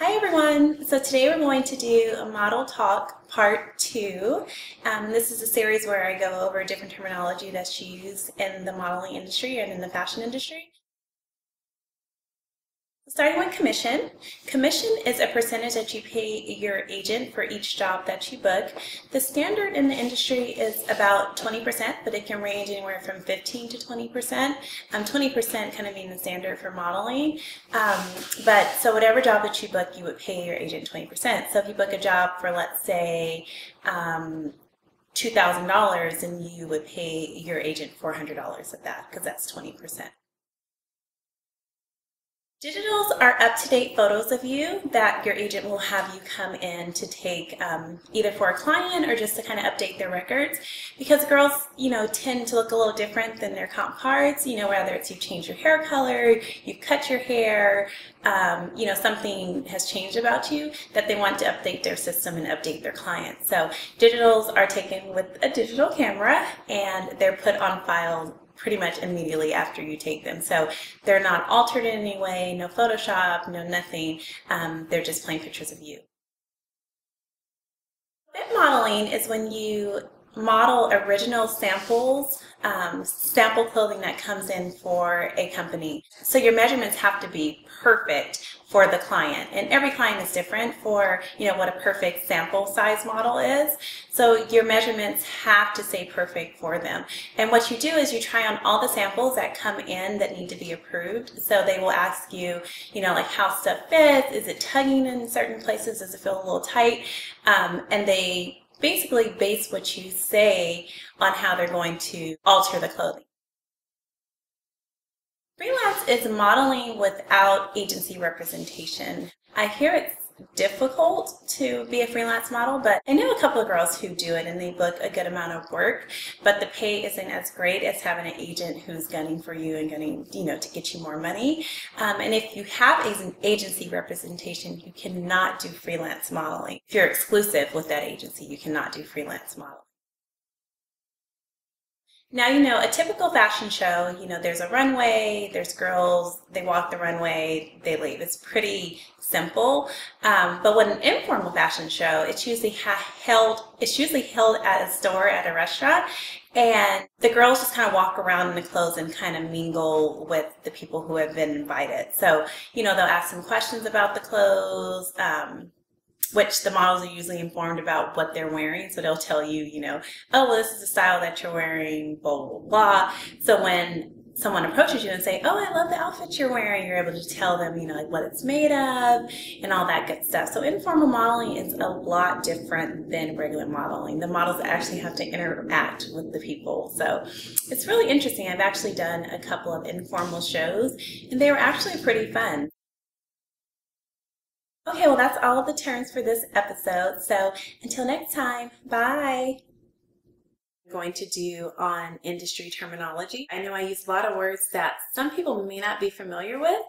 Hi everyone! So today we're going to do a model talk part 2. This is a series where I go over different terminology that's used in the modeling industry and in the fashion industry. Starting with commission. Commission is a percentage that you pay your agent for each job that you book. The standard in the industry is about 20%, but it can range anywhere from 15 to 20%. 20% kind of being the standard for modeling. So whatever job that you book, you would pay your agent 20%. So if you book a job for, let's say, $2,000, and you would pay your agent $400 of that, because that's 20%. Digitals are up-to-date photos of you that your agent will have you come in to take either for a client or just to kind of update their records, because girls, tend to look a little different than their comp cards, whether it's you change your hair color, you cut your hair, something has changed about you that they want to update their system and update their clients. So digitals are taken with a digital camera and they're put on file pretty much immediately after you take them. So they're not altered in any way, no Photoshop, no nothing. They're just plain pictures of you. Fit modeling is when you model original samples, sample clothing that comes in for a company. So your measurements have to be perfect for the client, and every client is different for what a perfect sample size model is. So your measurements have to stay perfect for them. And what you do is you try on all the samples that come in that need to be approved. So they will ask you, like how stuff fits, is it tugging in certain places, does it feel a little tight, and they basically base what you say on how they're going to alter the clothing. Freelance is modeling without agency representation. I hear it's difficult to be a freelance model, but I know a couple of girls who do it and they book a good amount of work, but the pay isn't as great as having an agent who's gunning for you and gunning, to get you more money. And if you have an agency representation, you cannot do freelance modeling. If you're exclusive with that agency, you cannot do freelance modeling. Now, a typical fashion show, there's a runway, there's girls, they walk the runway, they leave. It's pretty simple. But with an informal fashion show, it's usually held at a store, at a restaurant, and the girls just kind of walk around in the clothes and kind of mingle with the people who have been invited. So, they'll ask some questions about the clothes, which the models are usually informed about what they're wearing. So they'll tell you, oh, well, this is the style that you're wearing, blah, blah, blah. So when someone approaches you and say, oh, I love the outfit you're wearing, you're able to tell them, like what it's made of and all that good stuff. So informal modeling is a lot different than regular modeling. The models actually have to interact with the people. So it's really interesting. I've actually done a couple of informal shows and they were actually pretty fun. Okay, well, that's all of the terms for this episode. So until next time, bye. I'm going to do on industry terminology. I know I use a lot of words that some people may not be familiar with.